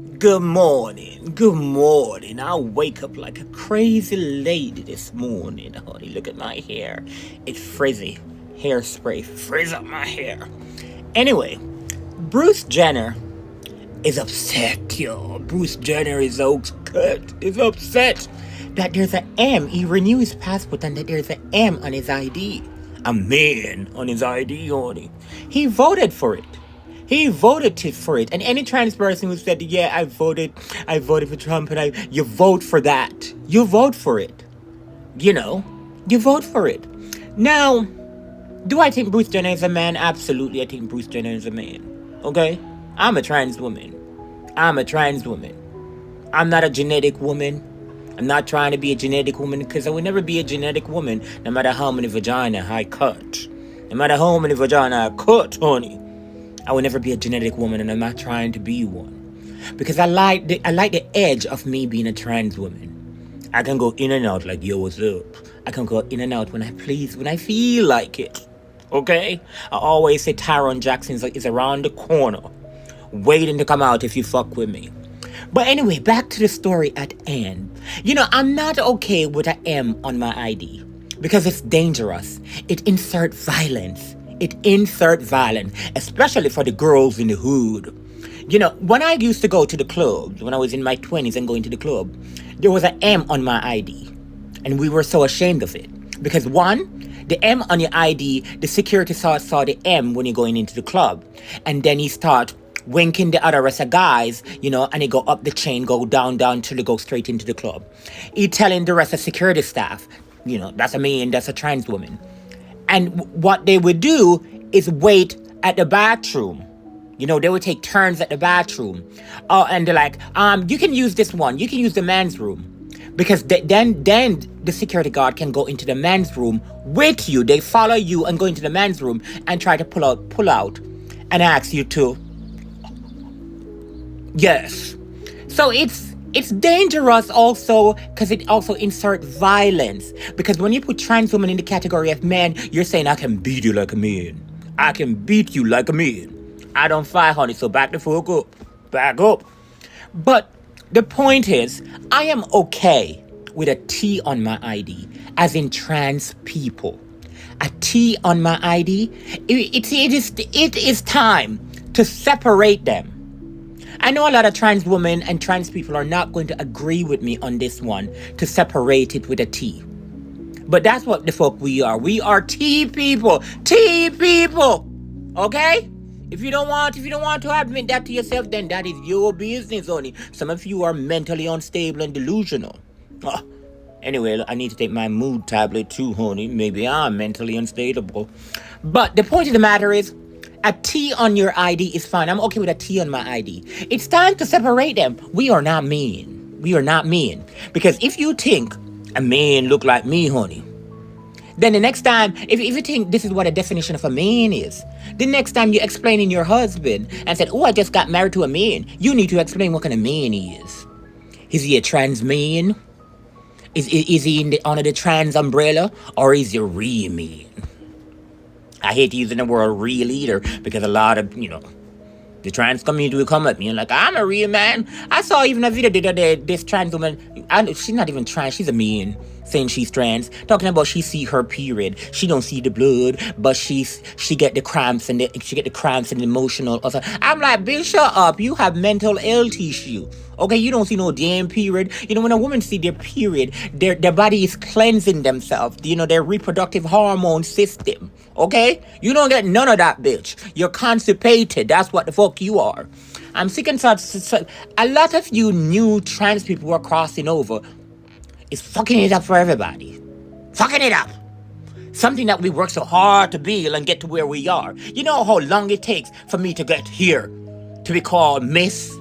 Good morning. Good morning. I wake up like a crazy lady this morning, honey. Look at my hair. It's frizzy. Hairspray frizz up my hair. Anyway, Bruce Jenner is upset, yo. Bruce Jenner is upset that there's an M. He renewed his passport and that there's an M on his ID. A man on his ID, honey. He voted for it. He voted for it. And any trans person who said, yeah, I voted for Trump, and you vote for that. You vote for it. You know, you vote for it. Now, do I think Bruce Jenner is a man? Absolutely, I think Bruce Jenner is a man. Okay? I'm a trans woman. I'm a trans woman. I'm not a genetic woman. I'm not trying to be a genetic woman because I would never be a genetic woman no matter how many vagina I cut. No matter how many vagina I cut, honey. I will never be a genetic woman, and I'm not trying to be one. Because I like the edge of me being a trans woman. I can go in and out like, yo, what's up? I can go in and out when I please, when I feel like it. Okay? I always say Tyron Jackson is around the corner, waiting to come out if you fuck with me. But anyway, back to the story at hand. I'm not okay with an M on my ID because it's dangerous. It inserts violence. Especially for the girls in the hood. When I used to go to the clubs, when I was in my 20s and going to the club, there was an M on my ID. And we were so ashamed of it. Because one, the M on your ID, the security saw the M when you're going into the club. And then he start winking the other rest of guys, and he go up the chain, go down till they go straight into the club. He telling the rest of security staff, that's a man, that's a trans woman. And what they would do is wait at the bathroom. They would take turns at the bathroom. And they're like, you can use this one. You can use the men's room. Because then the security guard can go into the men's room with you. They follow you and go into the men's room and try to pull out and ask you to. Yes. So it's dangerous also because it also inserts violence. Because when you put trans women in the category of men, you're saying, I can beat you like a man. I can beat you like a man. I don't fight, honey, so back the fuck up. Back up. But the point is, I am okay with a T on my ID, as in trans people. A T on my ID, it is time to separate them. I know a lot of trans women and trans people are not going to agree with me on this one, to separate it with a T. But that's what the fuck we are. We are T people. T people. Okay? If you don't want to admit that to yourself, then that is your business only. Some of you are mentally unstable and delusional. Anyway, I need to take my mood tablet too, honey. Maybe I'm mentally unstable. But the point of the matter is, a T on your ID is fine. I'm okay with a T on my ID. It's time to separate them. We are not mean. We are not mean. Because if you think a man look like me, honey, then the next time, if you think this is what a definition of a man is, the next time you're explaining your husband and said, I just got married to a man, you need to explain what kind of man he is. Is he a trans man? Is he under the trans umbrella? Or is he a real man? I hate using the word real either because a lot of, the trans community will come at me and like, I'm a real man. I saw even a video the other day, this trans woman, she's not even trans, she's a man, saying she's trans, talking about she see her period. She don't see the blood, but she get the cramps and the emotional. I'm like, bitch, shut up. You have mental health issue. Okay, you don't see no damn period. When a woman see their period, their body is cleansing themselves. Their reproductive hormone system. Okay? You don't get none of that, bitch. You're constipated. That's what the fuck you are. I'm sick and tired. A lot of you new trans people who are crossing over is fucking it up for everybody. Fucking it up. Something that we work so hard to build and get to where we are. You know how long it takes for me to get here, to be called Miss,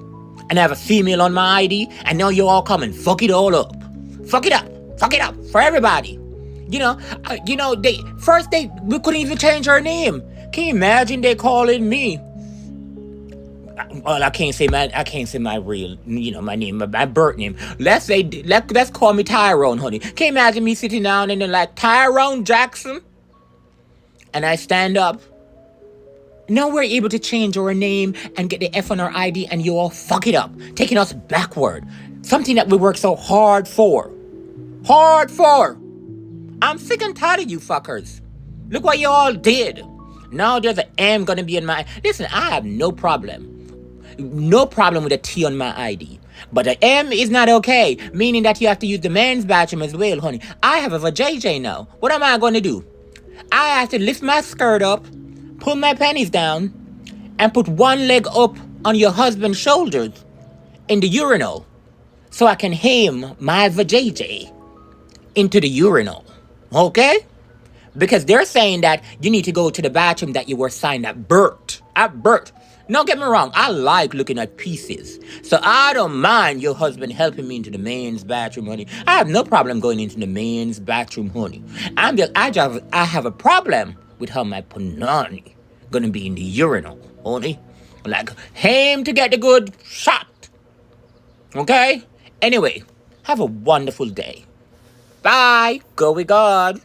and have a female on my ID, and now you all come and fuck it all up. Fuck it up. Fuck it up for everybody. We couldn't even change her name. Can you imagine they calling me? Well, I can't say my real, my name, my birth name. Let's call me Tyrone, honey. Can you imagine me sitting down and they're like, Tyrone Jackson? And I stand up Now we're able to change our name and get the F on our ID, and you all fuck it up, taking us backward. Something that we work so hard for. Hard for. I'm sick and tired of you fuckers. Look what you all did. Now there's an M gonna be in my... Listen, I have no problem. No problem with a T on my ID. But the M is not okay, meaning that you have to use the men's bathroom as well, honey. I have a vajayjay now. What am I going to do? I have to lift my skirt up, pull my panties down, and put one leg up on your husband's shoulders in the urinal so I can ham my vajayjay into the urinal. Okay? Because they're saying that you need to go to the bathroom that you were signed at birth. At birth. Don't get me wrong, I like looking at pieces. So I don't mind your husband helping me into the men's bathroom, honey. I have no problem going into the men's bathroom, honey. I have a problem with how my punani gonna be in the urinal, honey. Like, ham to get the good shot. Okay? Anyway, have a wonderful day. Bye. Go with God.